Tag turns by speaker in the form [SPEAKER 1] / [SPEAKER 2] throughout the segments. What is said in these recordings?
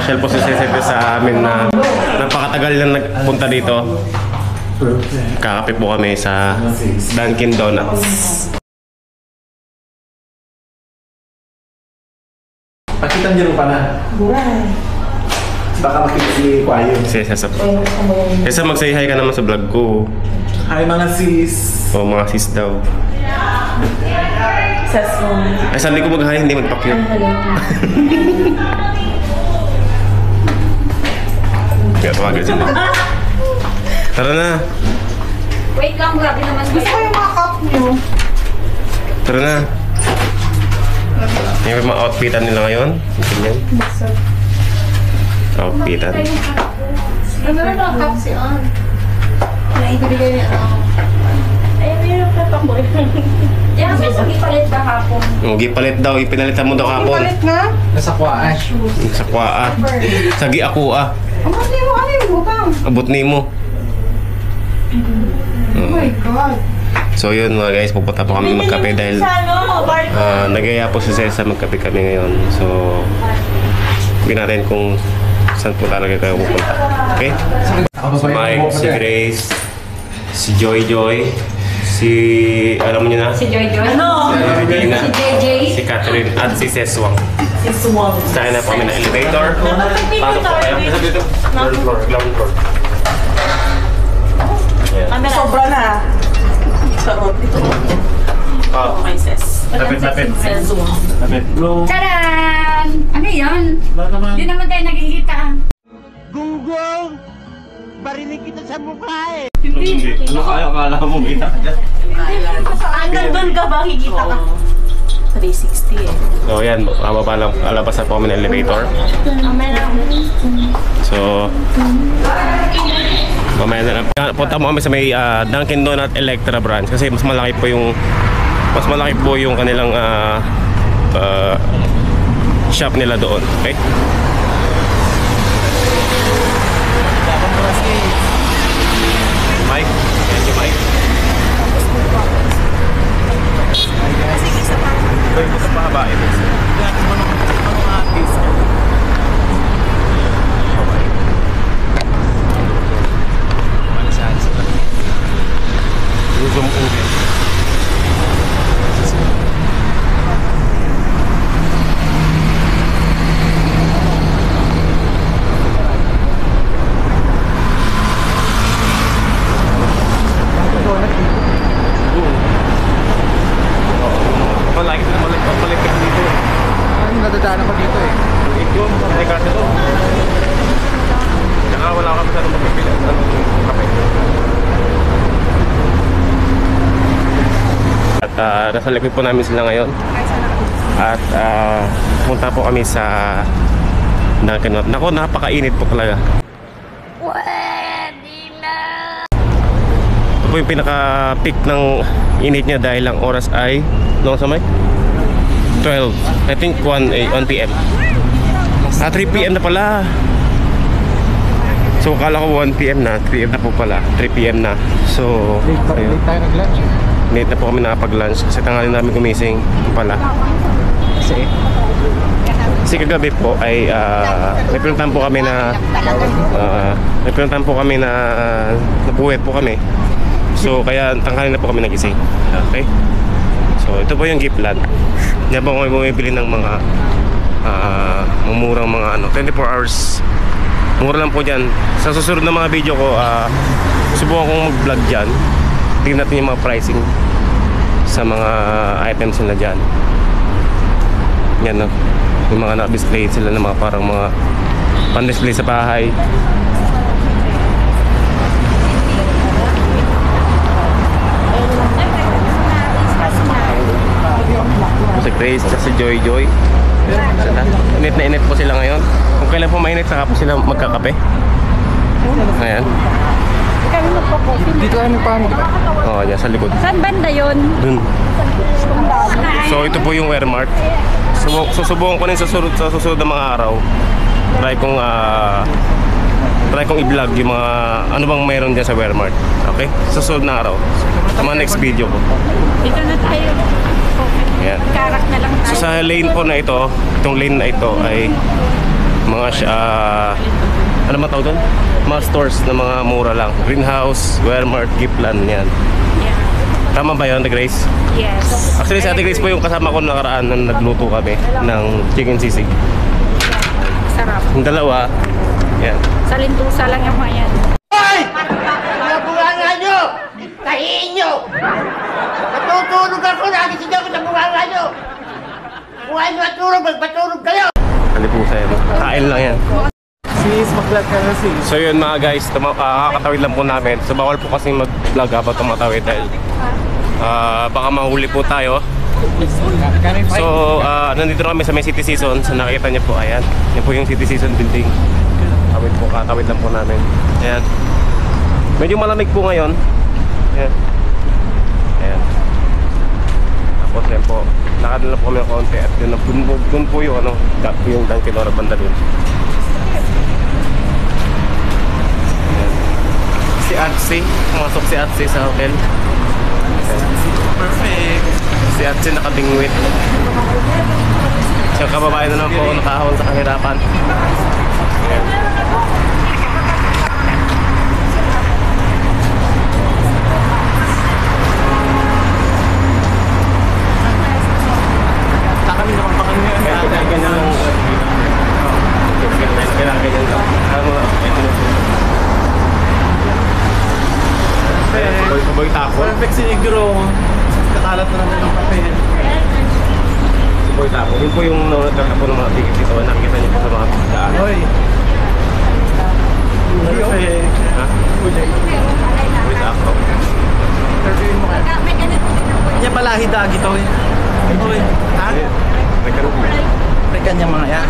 [SPEAKER 1] Nagpapasyal po si Cesar sa amin na napakatagal na nagpunta dito. Kakape po kami sa Dunkin Donuts.
[SPEAKER 2] Pakita niyo pa na. Baka makita si Kwayo.
[SPEAKER 1] Cesar po. Cesar, mag-say hi ka naman sa vlog ko.
[SPEAKER 2] Hi mga sis.
[SPEAKER 1] O mga sis daw. Ay, sabi ko mag-hi, hindi mag-pakyut. Kaya tawagan sila. Tara na.
[SPEAKER 3] Wait lang, grabe naman. Gusto ko yung mga cup nyo.
[SPEAKER 1] Tara na. Yung mga outfitan nila ngayon. Ganyan. Outfitan.
[SPEAKER 3] Ano na mga cup si Ann? Naibigay niya ako. Ay, mayroon ka pa po. Yan, may gipalit ka hapon.
[SPEAKER 1] Gipalit daw. Ipinalitan mo daw hapon.
[SPEAKER 3] Gipalit nga?
[SPEAKER 2] Nasa Kwaa.
[SPEAKER 1] Sa Kwaa. Sa Giakua.
[SPEAKER 3] Abot ni mo, ano yung bukang?
[SPEAKER 1] Abot ni mo.
[SPEAKER 3] Oh my God.
[SPEAKER 1] So yun mga guys, pupunta po kami magkape dahil nagaya po si Cesar magkape kami ngayon. So tingnan natin kung saan po talaga kayo pupunta. Okay? Si Mike, si Grace, si Joy Joy, si alam mo nyo na?
[SPEAKER 3] Si Joy Joy. Ano?
[SPEAKER 1] Si Regina,
[SPEAKER 3] Si JJ.
[SPEAKER 1] si Catherine at si Seswang.
[SPEAKER 3] Si Swang.
[SPEAKER 1] Sakay na po kami ng elevator. Pasok po kayo. Nasa dito. Ground floor. Ground floor.
[SPEAKER 3] Camera.
[SPEAKER 4] Sobra na. Sarot. Ito.
[SPEAKER 1] Oh.
[SPEAKER 4] Okay, sis.
[SPEAKER 1] Lapit. Lapit.
[SPEAKER 3] Tadaan! Ano yan? Hindi naman tayo nagkikita.
[SPEAKER 5] Gunggong! Barinig kita sa mukha eh!
[SPEAKER 1] Hindi. Ano kaya akala mo kita ka dyan?
[SPEAKER 4] Hanggang doon ka ba kikita ka? 360 eh.
[SPEAKER 1] So yan, bababa lang. Alabas na po kami ng elevator. So mamaya na lang. Punta mo kami sa may Dunkin Donut Electra branch kasi mas malaki po yung kanilang shop nila doon. Okay? Mike? Yan si Mike. Ito yung sa pahabain. Zoom over. Malaki dito eh.
[SPEAKER 2] Ano nadadaanan ko dito eh?
[SPEAKER 1] Yun, may kasi to. Tsaka wala kami sa magpipili. Kape. At nasa likod po namin sila ngayon. At punta po kami sa Dunkin Donut. Naku, napakainit po talaga. Ito po yung pinaka-peak ng init niya dahil ang oras ay sa may 12. I think 1 PM. 3 PM na pala. So kala ko 1 PM na, 3 PM na po pala. 3 PM na. So
[SPEAKER 2] Late tayo nag-lunch.
[SPEAKER 1] late na po kami nakapag-lunch kasi tanghali namin gumising pala. Kasi kagabi po ay may pinuntahan po kami na napuwet po kami. So kaya tanghali na po kami nagising. Okay? So ito po yung gift land. Diyan po kami bumibili ng mga mumurang mga 24 hours. Mura lang po dyan. Sa susunod na mga video ko, subukan kong mag-vlog dyan. Tingnan natin yung mga pricing sa mga items nila dyan. Yan no. Yung mga na-display sila ng mga parang mga pan-display sa bahay. Si Grace at si Joy Joy. Init na init po sila ngayon. Kung kailan po mainit, saka po sila magkakape. Ayan.
[SPEAKER 2] Dito tayo nagpaano, di ba?
[SPEAKER 1] Oo, yan sa likod.
[SPEAKER 3] Saan banda yun?
[SPEAKER 1] Dun. So ito po yung Wearmart. Susubukan ko rin sa susunod na mga araw. Try kong i-vlog yung mga ano bang mayroon dyan sa Wearmart. Okay? Sa susunod na araw. Sa mga next video ko.
[SPEAKER 3] Dito na tayo.
[SPEAKER 1] Ayan.
[SPEAKER 3] Karak na lang tayo.
[SPEAKER 1] So sa lane po na ito, itong lane na ito ay mga ano ba tawag doon? Mga stores na mga mura lang. Greenhouse, Walmart, Giplan, yan. Tama ba yun, Ate Grace?
[SPEAKER 3] Yes.
[SPEAKER 1] Actually, si Ate Grace po yung kasama ko nakaraan nang nagluto kami ng chicken sisig.
[SPEAKER 3] Sarap.
[SPEAKER 1] Yung dalawa, yan.
[SPEAKER 3] Sa lintusa lang yung mga yan.
[SPEAKER 5] Hoy! Mga bunganga nyo! Tahiin nyo! Natutulog ako, nagising ako sa bunganga nyo! Kung ay matulog, magpatulog kayo!
[SPEAKER 1] Kalipusa yan. Kain lang yan.
[SPEAKER 2] Sis, mag-vlog ka na sis.
[SPEAKER 1] So yun mga guys, kakatawid lang po namin. So bawal po kasi mag-vlog habang tumatawid dahil baka mahuli po tayo. So nandito na kami sa may City Season. So nakikita niyo po, ayan. Yan po yung City Season building. Kakatawid lang po namin. Ayan. Medyo malamig po ngayon. Ayan. Ayan. Tapos yan po. Lakad na lang po kami ng konti. At dun po yung yung Dunkin Donuts banda dun. Si Atsi, pumasok si Atsi sa hotel.
[SPEAKER 2] Perfect.
[SPEAKER 1] Si Atsi nakabingwit. Siya kababae na naman po nakahawal sa kahirapan. Ayan.
[SPEAKER 2] Kami naman pa kami.
[SPEAKER 1] Kaya ganyan lang. Kaya ganyan lang. Boy tapo.
[SPEAKER 2] Perfect si Negro. Kakalat na naman ng kape.
[SPEAKER 1] Boy tapo. Yun po yung nagkakapo ng mga ticket dito. Nakikita niyo po sa mga daan.
[SPEAKER 2] Hoy. Perfect.
[SPEAKER 1] Ha? Boy tapo.
[SPEAKER 2] Interviewin mo kayo. Kanya pala hidagi to eh. Hoy. Ha?
[SPEAKER 1] Nagkaroon po.
[SPEAKER 2] Rekan niya mga yan.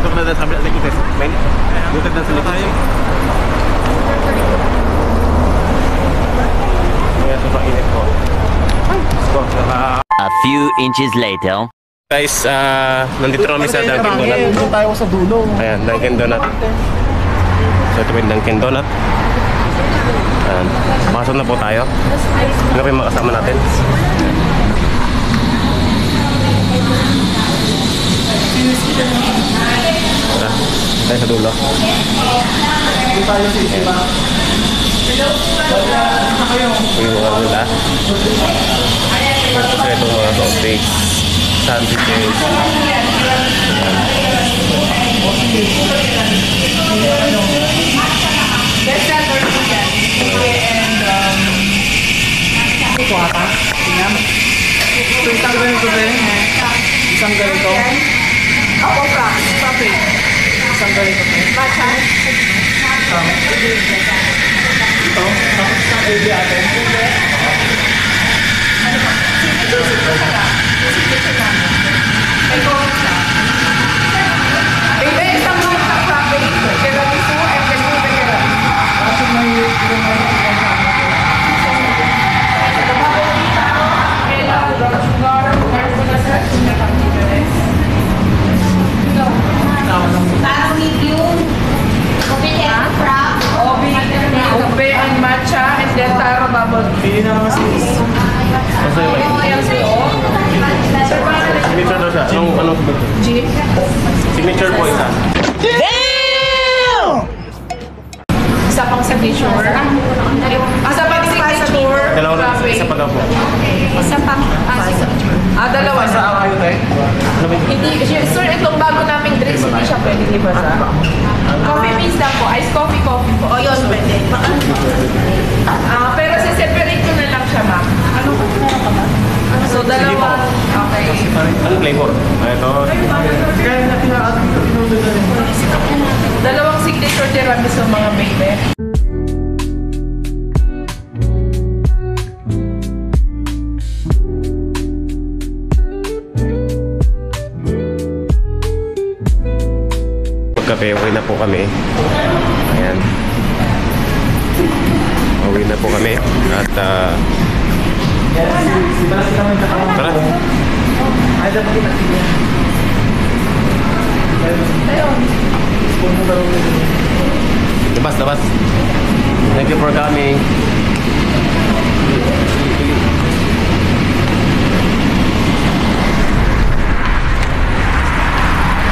[SPEAKER 1] Ito ka na sa kabila. Like this. May butag na sa likod. Kaya sobrang init po. So,
[SPEAKER 6] A few inches later.
[SPEAKER 1] guys, nandito na kami sa Dunkin Donut.
[SPEAKER 2] Doon tayo sa dulo.
[SPEAKER 1] Ayan, Dunkin Donut. So ito yung Dunkin Donut. Ayan, pasok na po tayo. Ano pa yung mga kasama natin? Tara, tayo sa dulo.
[SPEAKER 2] Doon tayo sa isip.
[SPEAKER 1] Yung mga nila. Tapos ito mga soft drinks, sandwiches.
[SPEAKER 2] Ito ata. Tingnan. So isang ganito rin. Isang ganito. Ako pa. Papi. Isang ganito rin. Ito. Tapos isang baby ate.
[SPEAKER 4] Ube and matcha and then taro bubble tea.
[SPEAKER 2] Pili na naman sis.
[SPEAKER 1] Basta yung signature daw siya. Anong signature po isa?
[SPEAKER 4] Isa pang signature. Isa pang signature.
[SPEAKER 1] Dalawa na, isa pa daw po.
[SPEAKER 3] Isa pang
[SPEAKER 4] Dalawa
[SPEAKER 2] Sa
[SPEAKER 4] na.
[SPEAKER 2] kayo tayo.
[SPEAKER 4] Hindi, sir, itong bago naming drinks, hindi siya pwede, di ba sa? Coffee beans lang po, iced coffee po. O yun, pwede. Pero separate ko na lang siya, ma'am. Ano ba? So, dalawa. Okay.
[SPEAKER 1] Anong flavor? Ito.
[SPEAKER 2] Kaya natin na ating pinunod na rin.
[SPEAKER 4] Dalawang signature tiramisu, mga baby.
[SPEAKER 1] Pagkape, uwi na po kami. Ayan. Uwi na po kami. At tara.
[SPEAKER 2] Ay, dapat kita.
[SPEAKER 1] Labas, labas. Thank you for coming.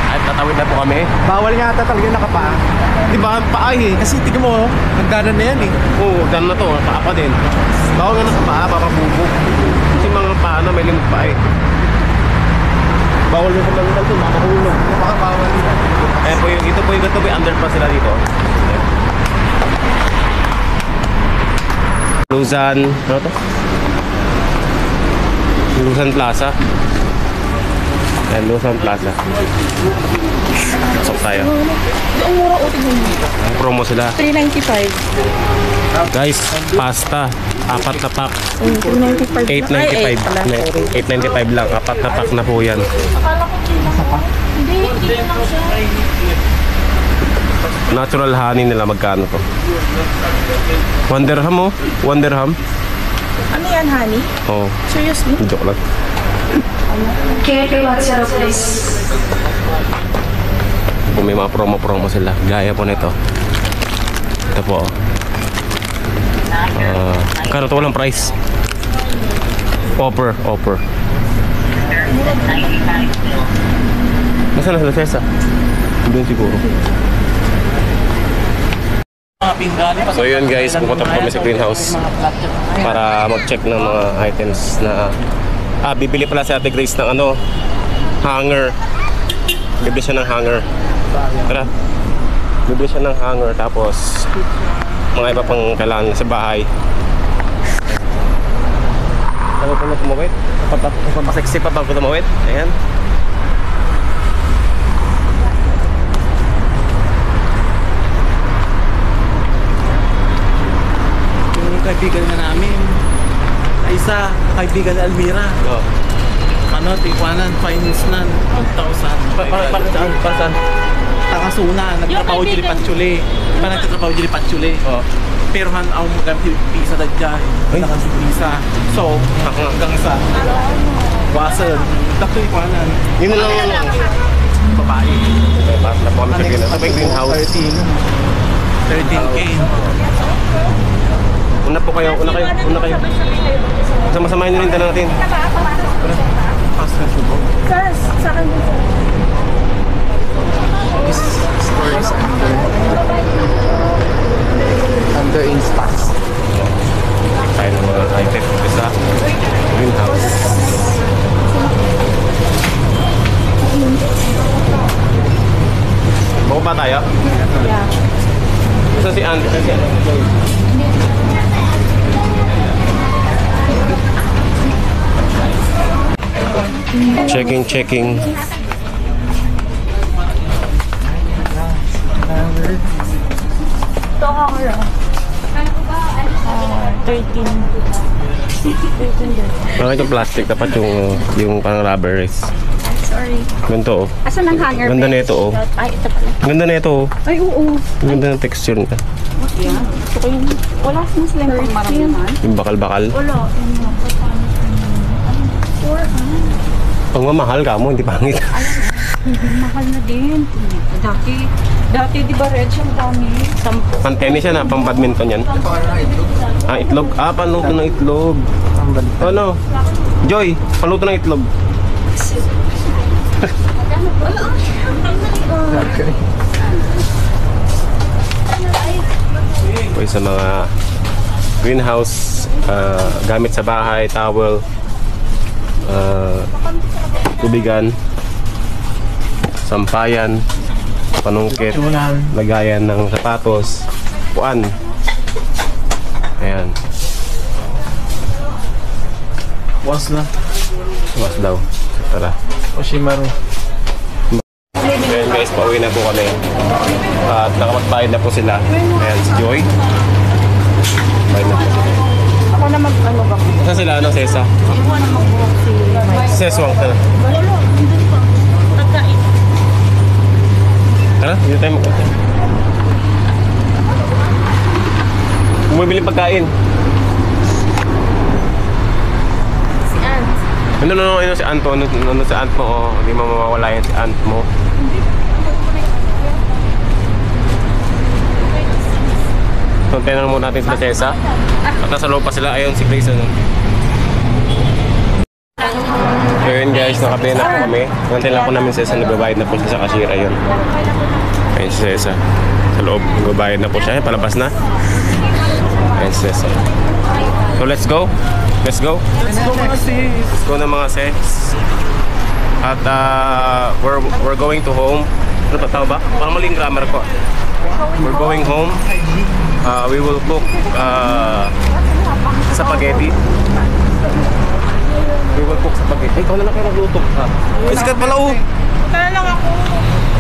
[SPEAKER 1] At tatawid Tumawid na po kami.
[SPEAKER 2] Bawal nga ata talaga nakapaa.
[SPEAKER 1] Di ba? Paay eh.
[SPEAKER 2] Kasi tignan mo, nagdanan na yan eh.
[SPEAKER 1] Oo, dam na to. Paa pa din. Bawal nga nakapaa, papabubog. Kasi mga paa na may limot pa eh. Bawal yung kumalitan to, makakahulog.
[SPEAKER 2] Napakabawal nila.
[SPEAKER 1] Eh po yung, ito po yung underpass sila dito. Luzan, ano to? Luzan Plaza. Ayan, Luzan Plaza. Pasok tayo.
[SPEAKER 4] Ang mura utin mo dito.
[SPEAKER 1] Ang promo sila.
[SPEAKER 4] 395.
[SPEAKER 1] Guys, pasta. 4 na pack.
[SPEAKER 4] 395.
[SPEAKER 1] 895. 895 lang. 4 na pack na po yan.
[SPEAKER 3] Akala ko hindi na. Hindi lang siya.
[SPEAKER 1] Natural honey nila, magkano to? 1 dirham oh. 1 dirham.
[SPEAKER 4] Ano yan, honey?
[SPEAKER 1] Oh,
[SPEAKER 4] Seriously?
[SPEAKER 1] joke lang. Kung may mga promo-promo sila, gaya po nito. Ito po. Kano to, walang price. Offer. Nasaan na sila, Cesa? Doon siguro. So yun guys, pupunta po kami sa greenhouse para mag-check ng mga items na bibili pala si Ate Grace ng ano, hanger. Bibili siya ng hanger. Tara. Bibili siya ng hanger tapos mga iba pang kailangan sa bahay. Ano po na tumawid? Papaseksi pa bago tumawid. Ayan.
[SPEAKER 2] Kaibigan na namin. Isa, kaibigan na Almira.
[SPEAKER 1] Oh.
[SPEAKER 2] Ano, Tikwanan, finance na, 1,000.
[SPEAKER 1] Para saan?
[SPEAKER 2] Takasuna, nagtrabaho dili Patchuli. Nagtrabaho dili Patchuli.
[SPEAKER 1] Oh.
[SPEAKER 2] Pero han ang magamit visa na dyan. Nakasig visa. So, hanggang sa Wasan. Dako Tikwanan.
[SPEAKER 1] Yun na lang yan.
[SPEAKER 2] Babae.
[SPEAKER 1] Okay, basta na po kami sa greenhouse. Sa may greenhouse.
[SPEAKER 2] 13K.
[SPEAKER 1] Una kayo. Sama-samahin nyo rin dala natin.
[SPEAKER 2] Pass na subo.
[SPEAKER 4] Sa akin din.
[SPEAKER 2] This store is under Instas.
[SPEAKER 1] Tayo ng mga items sa greenhouse. Bako ba tayo?
[SPEAKER 4] Yeah.
[SPEAKER 1] Isa si Ann. Checking.
[SPEAKER 4] Ito ako lang. 13.
[SPEAKER 1] Bakit yung plastic? Dapat yung parang rubber is.
[SPEAKER 4] Sorry.
[SPEAKER 1] Ganito oh.
[SPEAKER 4] Asan ang hanger?
[SPEAKER 1] Ganda na ito oh.
[SPEAKER 4] Ay, ito pala.
[SPEAKER 1] Ganda na ito oh.
[SPEAKER 4] Ay, oo.
[SPEAKER 1] Ganda ng texture nito.
[SPEAKER 4] Yeah. Gusto ko yun. Wala na silang pangmaramihan.
[SPEAKER 1] Yung bakal-bakal.
[SPEAKER 4] Wala.
[SPEAKER 1] Pang mamahal ka mo, hindi pangit.
[SPEAKER 4] Mahal na din. Dati di ba red siyang dami?
[SPEAKER 1] Pang tennis yan ha, pang badminton yan. Itlog. Panluto ng itlog. Ano? Joy, panluto ng itlog. Okay, sa mga greenhouse, gamit sa bahay, towel, tubigan, sampayan, panungkit, lagayan ng sapatos, puan. Ayan.
[SPEAKER 2] Was na.
[SPEAKER 1] Was daw. Tara.
[SPEAKER 2] Oshimaru.
[SPEAKER 1] Ayan guys, pauwi na po kami. At nakapagbayad na po sila. Ayan, si Joy. Bayad na po.
[SPEAKER 4] Ako na mag-ano ba?
[SPEAKER 1] Saan sila? Ano, Cesa?
[SPEAKER 4] Ako na mag-walk si Mike.
[SPEAKER 1] Seswang. Tara.
[SPEAKER 4] Wala. Hindi pa. Pagkain.
[SPEAKER 1] Tara, dito tayo magkain. Bumibili pagkain.
[SPEAKER 4] Si Aunt.
[SPEAKER 1] Ano si Aunt mo? Ano si Aunt mo? Oh, hindi mo mawawala yan si Aunt mo. So, tinanong muna natin sila Cesa. At nasa loob pa sila. Ayun si Grace. Ano? So yun guys, nakabili na po kami. Nantay lang po namin si Cesa, nagbabayad na po siya sa cashier. Ayun. Ayun si Cesa. Sa loob, nagbabayad na po siya. Ayun, palabas na. Ayun si Cesa. So let's go. Let's go.
[SPEAKER 2] Let's go mga sis.
[SPEAKER 1] Let's go na mga sis. At we're going to home. Ano ba tao ba? Parang maling grammar ko. We're going home. We will cook spaghetti. We will cook spaghetti. Ikaw na lang kayo nagluto. Sikat pala oh.
[SPEAKER 4] Tara lang ako.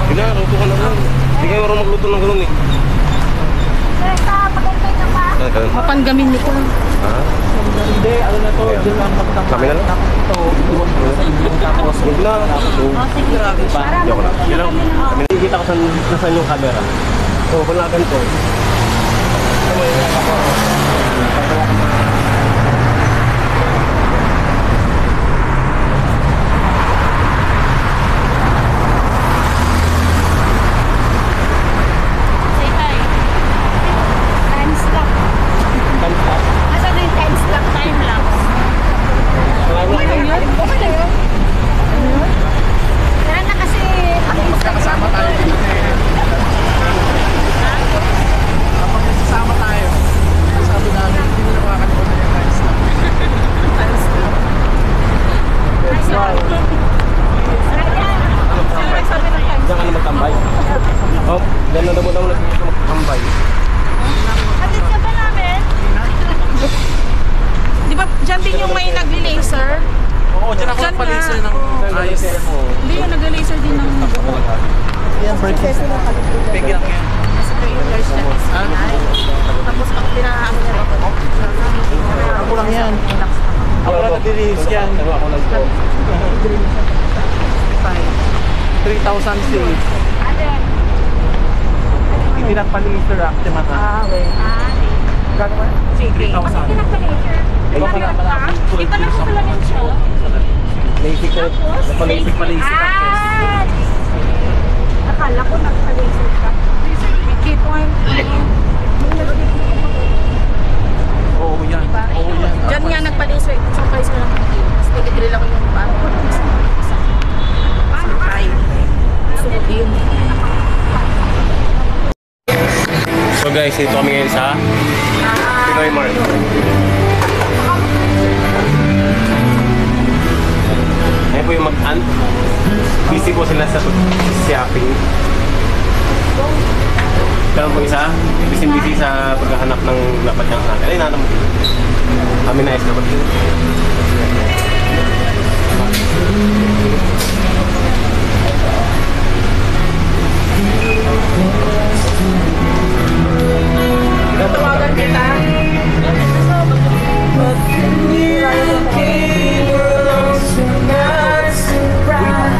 [SPEAKER 1] Hindi na, luto ka na lang. Hindi kayo marunong magluto ng ganun eh.
[SPEAKER 4] Mapanggamin nito.
[SPEAKER 1] Ha?
[SPEAKER 2] Hindi, ano na to, doon lang magtangka.
[SPEAKER 1] Kami na lang?
[SPEAKER 2] Ito, iwan ko sa inyo. Tapos,
[SPEAKER 1] Huwag na.
[SPEAKER 2] grabe pa.
[SPEAKER 1] Joke lang. Yun lang. Kami nakikita ko saan yung camera. So, kung na ganito.
[SPEAKER 3] Say hi. Time stop. Asa din time stop? Time lapse. Okay lang yun? Okay lang yun. Wala na kasi
[SPEAKER 2] Magkakasama tayo dito eh. Kapag nasasama tayo, sabi namin, hindi mo na makakalimutan yung time stop. Wow.
[SPEAKER 1] Diyan ka na magtambay. Oh, diyan na daw na magtambay.
[SPEAKER 3] Atid ka ba namin?
[SPEAKER 4] Di ba dyan din yung may nagli-laser?
[SPEAKER 2] Oo, dyan ako
[SPEAKER 4] Dyan
[SPEAKER 2] nagpa-laser
[SPEAKER 4] nga.
[SPEAKER 2] ng ayos.
[SPEAKER 4] Hindi yung nagli-laser din ng
[SPEAKER 2] Yan, birthday. Pegi lang yan.
[SPEAKER 4] Tapos pag pinahahan niya ako.
[SPEAKER 2] Ako lang yan. Ako lang nag-release yan.
[SPEAKER 1] Ako lang po.
[SPEAKER 2] 3,000 sales. Hindi nagpa-laser acte mata.
[SPEAKER 4] okay.
[SPEAKER 2] Gano'n?
[SPEAKER 4] Sige.
[SPEAKER 2] 3,000. Iba ka na pala.
[SPEAKER 3] Iba lang ko lang yung show.
[SPEAKER 1] Basic na.
[SPEAKER 2] Basic pa laser acte.
[SPEAKER 3] Akala ko nagpa-laser ka.
[SPEAKER 4] Keep on.
[SPEAKER 2] Oo yan. Oo yan.
[SPEAKER 4] Dyan nga nagpa-laser. Isang pa-laser lang. Tapos nag-drill ako yung parang paano tayo? Gusto ko yun.
[SPEAKER 1] So guys, ito kami ngayon sa Pinoy Mart. Ayan po yung mag-ant. Busy po sila sa shopping. Kaya po isa, busy sa paghahanap ng dapat niyang hanap. Ay, nanam mo. Kami na is dapat dito.
[SPEAKER 4] Tawagan kita.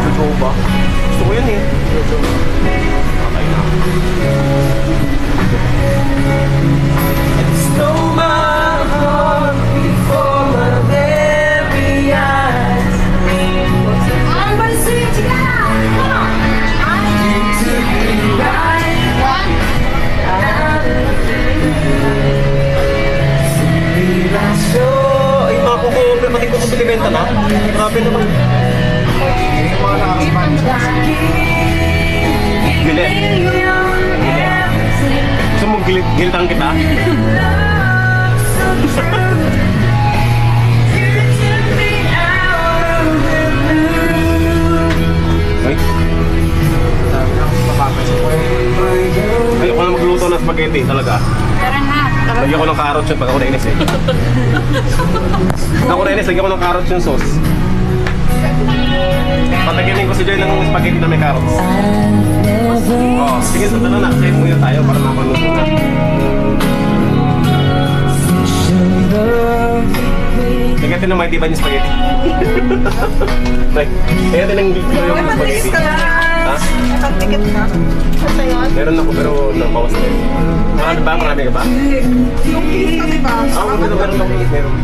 [SPEAKER 1] Jojo ba? Gusto ko yun eh. Okay na. Ay, mga kuko, pati kuko binibenta na. Grabe naman. Gilit. Gusto mo gilitan kita? Ay. Ayoko na magluto ng spaghetti talaga.
[SPEAKER 3] Tara na.
[SPEAKER 1] Lagyan ko ng carrots yun pag ako nainis eh. Pag ako nainis, lagyan ko ng carrots yung sauce. Pataginin ko si Joy ng spaghetti na may carrots. Oh, sige, sa na. Save muna tayo para makaluto na. Lagyan natin ng may tiba yung spaghetti. Lagyan natin ng spaghetti. Ha?
[SPEAKER 4] Pag-ticket na. Basta yun.
[SPEAKER 1] Meron ako pero nabawas na yun. Marami ba? Marami ka ba?
[SPEAKER 4] Yung isa, di ba?
[SPEAKER 1] Meron ako. Meron.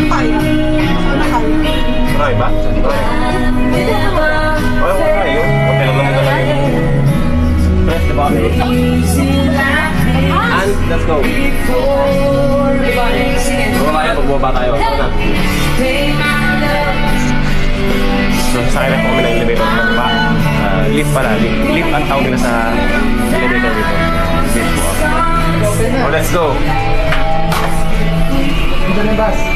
[SPEAKER 4] Kaya. Ano kaya?
[SPEAKER 1] Marami ba? Okay yun. Okay lang naman talaga yun. Press the button. And let's go. Bumaba tayo. Bumaba tayo. Ano na? pala. Lift ang tawag nila sa elevator dito. Lift po.
[SPEAKER 2] Open na.
[SPEAKER 1] Oh, let's go.
[SPEAKER 2] Ito na yung bus.